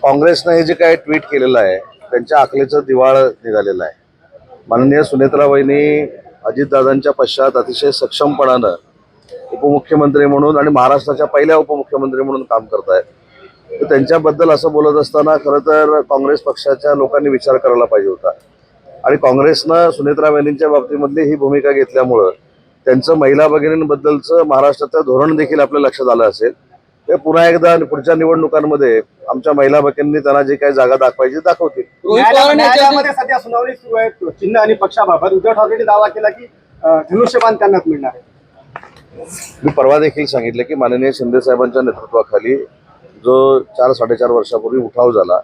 काँग्रेसनं हे जे काही ट्विट केलेलं आहे त्यांच्या आखलेचं दिवाळ निघालेलं आहे. माननीय सुनेत्रा वहिनी अजितदादांच्या पश्चात अतिशय सक्षमपणानं उपमुख्यमंत्री म्हणून आणि महाराष्ट्राच्या पहिल्या उपमुख्यमंत्री म्हणून काम करत आहेत. तर त्यांच्याबद्दल असं बोलत असताना खरं तर काँग्रेस पक्षाच्या लोकांनी विचार करायला पाहिजे होता. आणि काँग्रेसनं सुनेत्रा वहिनींच्या बाबतीमधली ही भूमिका घेतल्यामुळं त्यांचं महिला भगिनींबद्दलचं महाराष्ट्राचं धोरण देखील आपल्या लक्षात आलं असेल. ते पुन्हा एकदा पुढच्या निवडणुकांमध्ये आमच्या महिला भगिनींनी त्यांना जे काही जागा दाखवायची दाखवतील. न्यायालयामध्ये सध्या सुनावणी सुरू आहे चिन्ह आणि पक्षाबाबत. उद्धव ठाकरेंनी दावा केला की धनुष्यबाण त्यांनाच मिळणार आहे. मी परवा देखील सांगितलं की माननीय शिंदे साहेबांच्या नेतृत्वाखाली जो 4-4.5 वर्षापूर्वी उठाव झाला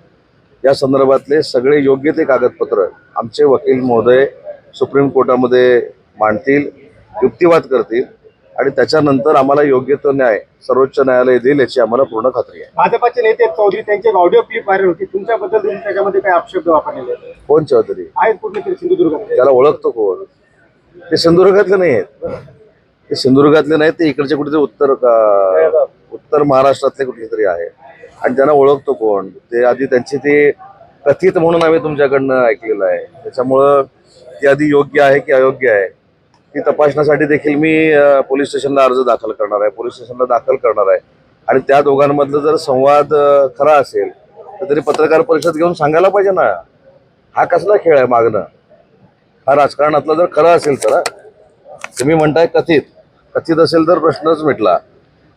या संदर्भातले सगळे योग्य ते कागदपत्र आमचे वकील महोदय सुप्रीम कोर्टामध्ये मांडतील, युक्तिवाद करतील आणि त्याच्यानंतर आम्हाला योग्य तो न्याय सर्वोच्च न्यायालय देईल याची आम्हाला पूर्ण खात्री आहे. भाजपाचे नेते चौधरी त्यांची ऑडिओ क्लिप व्हायरल होती. तुमच्याबद्दल तुम्ही त्याच्यामध्ये काही अपशब्द वापरलेले आहेत? कोण चौधरी आहेत कुठले सिंधुदुर्ग? त्याला ओळखतो कोण? ते सिंधुदुर्गातले नाही आहेत. ते सिंधुदुर्गातले नाहीत, ते इकडचे कुठेतरी उत्तर महाराष्ट्रातले कुठले तरी आहे आणि त्यांना ओळखतो कोण. ते आधी त्यांची ते कथित म्हणून आम्ही तुमच्याकडनं ऐकलेलं आहे. त्याच्यामुळं ती आधी योग्य आहे की अयोग्य आहे ती तपासण्यासाठी देखील मी पोलीस स्टेशनला अर्ज दाखल करणार आहे, पोलीस स्टेशनला दाखल करणार आहे. आणि त्या दोघांमधलं जर संवाद खरा असेल तर तरी पत्रकार परिषद घेऊन सांगायला पाहिजे ना. हा कसला खेळ आहे मागणं? हा राजकारणातला जर खरं असेल तर तुम्ही म्हणताय कथित असेल तर प्रश्नच मिटला.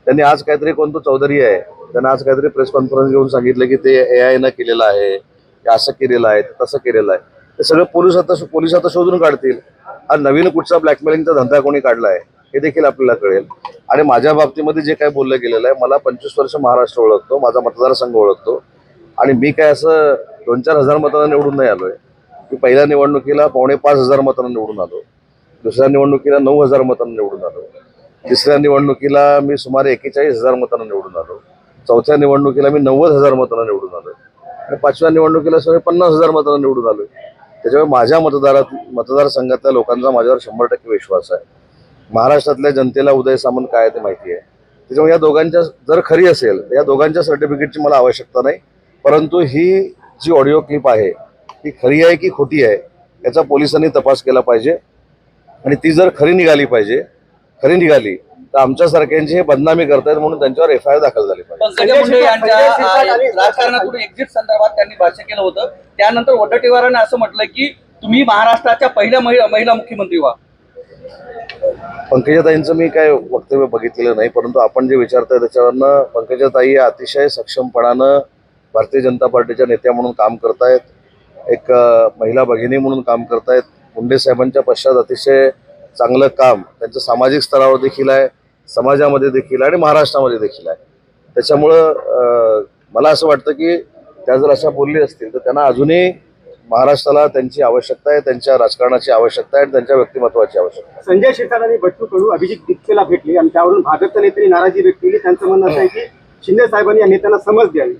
त्यांनी आज काहीतरी कोणतं चौधरी आहे त्यांना आज काहीतरी प्रेस कॉन्फरन्स घेऊन सांगितलं की ते AI केलेलं आहे, असं केलेलं आहे, तसं केलेलं आहे. ते सगळं पोलीस आता शोधून काढतील. हा नवीन कुठचा ब्लॅकमेलिंगचा धंदा कोणी काढला आहे हे देखील आपल्याला कळेल. आणि माझ्या बाबतीमध्ये जे काय बोललं गेलेलं आहे, मला 25 वर्ष महाराष्ट्र ओळखतो, माझा मतदारसंघ ओळखतो आणि मी काय असं 2-4 हजार मतांना निवडून नाही आलोय. मी पहिल्या निवडणुकीला 4,500 मतांना निवडून आलो, दुसऱ्या निवडणुकीला 9,000 मतांना निवडून आलो, तिसऱ्या निवडणुकीला मी सुमारे 41,000 मतांना निवडून आलो, चौथ्या निवडणुकीला मी 90,000 मतांना निवडून आलो आणि 5व्या निवडणुकीला सुमारे 50,000 मतांना निवडून आलोय. त्याच्यामुळे माझ्या मतदारसंघातल्या लोकांचा माझ्यावर 100% विश्वास आहे. महाराष्ट्रातल्या जनतेला उदय सामंत काय आहे ते माहिती आहे. त्याच्यामुळे या दोघांच्या जर खरी असेल या दोघांच्या सर्टिफिकेटची मला आवश्यकता नाही. परंतु ही जी ऑडिओ क्लिप आहे ती खरी आहे की खोटी आहे याचा पोलिसांनी तपास केला पाहिजे आणि ती जर खरी निघाली तर आमच्यासारख्यांची हे बदनामी करतायत म्हणून त्यांच्यावर FIR दाखल झाली पाहिजे. पंकजा मुंडे यांच्या राजकारणातून एक्झिट संदर्भात त्यांनी भाष्य केलं होतं. त्यानंतर वडेट्टीवारांनी असं म्हटलं की तुम्ही महाराष्ट्राच्या पहिल्या महिला मुख्यमंत्री व्हा. पंकजाताईंचं मी काय वक्तव्य बघितलेलं नाही, परंतु आपण जे विचारताय त्याच्यावरनं पंकजाताई अतिशय सक्षमपणानं भारतीय जनता पार्टीच्या नेत्या म्हणून काम करतायत, एक महिला भगिनी म्हणून काम करतायत. मुंडे साहेबांच्या पश्चात अतिशय चांगलं काम त्यांचं सामाजिक स्तरावर देखील आहे, समाजामध्ये देखील आणि महाराष्ट्रामध्ये देखील आहे. त्याच्यामुळं मला असं वाटतं की त्या जर अशा बोलली असतील तर त्यांना अजूनही महाराष्ट्राला त्यांची आवश्यकता आहे, त्यांच्या राजकारणाची आवश्यकता आहे आणि त्यांच्या व्यक्तिमत्वाची आवश्यकता आहे. संजय शिरसाट बच्चू कडू अभिजित दीक्षेला भेटले आणि त्यावरून भाजपच्या नेत्यांनी नाराजी व्यक्त केली. त्यांचं म्हणणं असं आहे की शिंदे साहेबांनी या नेत्यांना समज द्यावी.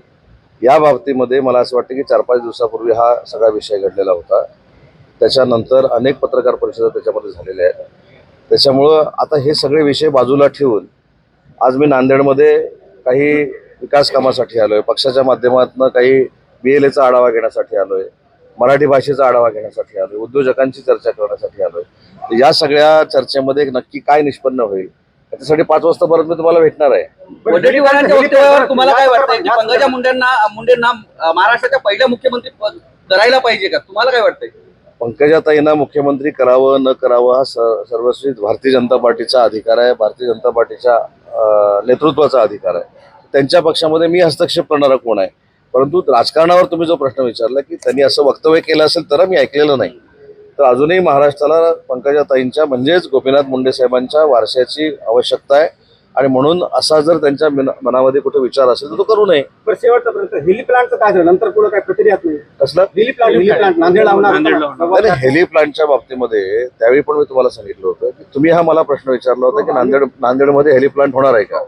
या बाबतीमध्ये मला असं वाटतं की 4-5 दिवसापूर्वी हा सगळा विषय घडलेला होता. त्याच्यानंतर अनेक पत्रकार परिषदा त्याच्यामध्ये झालेल्या आहेत. त्याच्यामुळं आता हे सगळे विषय बाजूला ठेवून आज मी नांदेडमध्ये काही विकास कामासाठी आलोय, पक्षाच्या माध्यमातून काही BLAचा आढावा घेण्यासाठी आलोय, मराठी भाषेचा आढावा घेण्यासाठी आलोय, उद्योजकांची चर्चा करण्यासाठी आलोय. या सगळ्या चर्चेमध्ये नक्की काय निष्पन्न होईल त्याच्यासाठी 5 वाजता परत मी तुम्हाला भेटणार आहे. वडेट्टीवारांच्या वक्तव्यावर तुम्हाला काय वाटतंय की पंकजा मुंडेंना महाराष्ट्राच्या पहिल्या मुख्यमंत्री करायला पाहिजे का? तुम्हाला काय वाटतंय? पंकजाताईंना मुख्यमंत्री करावं न करावं हा सर्वस्वी भारतीय जनता पार्टीचा अधिकार आहे, भारतीय जनता पार्टीच्या नेतृत्वाचा अधिकार आहे. त्यांच्या पक्षामध्ये मी हस्तक्षेप करणारा कोण आहे? परंतु राजकारणावर तुम्ही जो प्रश्न विचारला की त्यांनी असं वक्तव्य केलं असेल तर मी ऐकलेलं नाही. तर अजूनही महाराष्ट्राला पंकजाताईंच्या म्हणजेच गोपीनाथ मुंडे साहेबांच्या वारशाची आवश्यकता आहे आणि म्हणून असा जर त्यांच्या मनामध्ये कुठे विचार असेल तर तो करू नये. पण शेवटचा प्रश्न, हेली प्लांटचं काय झालं? नंतर पुढे काय प्रक्रियाच नाही. कसलं हेली प्लांट नांदेड लावणार? हेली प्लांटच्या बाबतीमध्ये त्यावेळी पण मी तुम्हाला सांगितलं होतं की तुम्ही हा मला प्रश्न विचारला होता की नांदेडमध्ये हेली प्लांट होणार आहे का?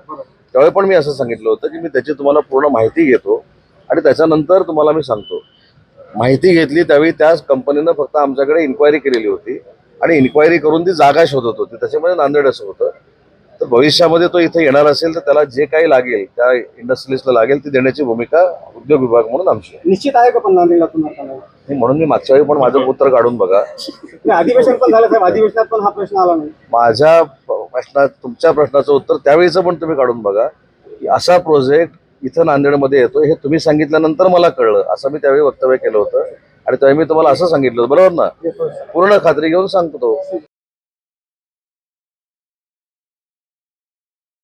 त्यावेळी पण मी असं सांगितलं होतं की मी त्याची तुम्हाला पूर्ण माहिती घेतो आणि त्याच्यानंतर तुम्हाला मी सांगतो. माहिती घेतली त्यावेळी त्याच कंपनीनं फक्त आमच्याकडे इन्क्वायरी केलेली होती आणि इन्क्वायरी करून ती जागा शोधत होती, त्याच्यामध्ये नांदेड असं होतं. तर भविष्यामध्ये तो इथे येणार असेल तर त्याला जे काही लागेल त्या इंडस्ट्रियलिस्टला लागेल ती देण्याची भूमिका उद्योग विभाग म्हणून आमची आहे. निश्चित आहे का पण नांदेडला तुम्हाला आणि म्हणून मी मागच्या वेळी पण माझं उत्तर काढून बघा. अधिवेशन पण झालं साहेब, अधिवेशनात पण हा प्रश्न आला नाही. माझ्या प्रश्नात तुमच्या प्रश्नाचं उत्तर त्यावेळीचं पण तुम्ही काढून बघा की असा प्रोजेक्ट इथं नांदेडमध्ये येतो हे तुम्ही सांगितल्यानंतर मला कळलं असं मी त्यावेळी वक्तव्य केलं होतं आणि त्यावेळी मी तुम्हाला असं सांगितलं होतं, बरोबर ना? पूर्ण खात्री घेऊन सांगतो.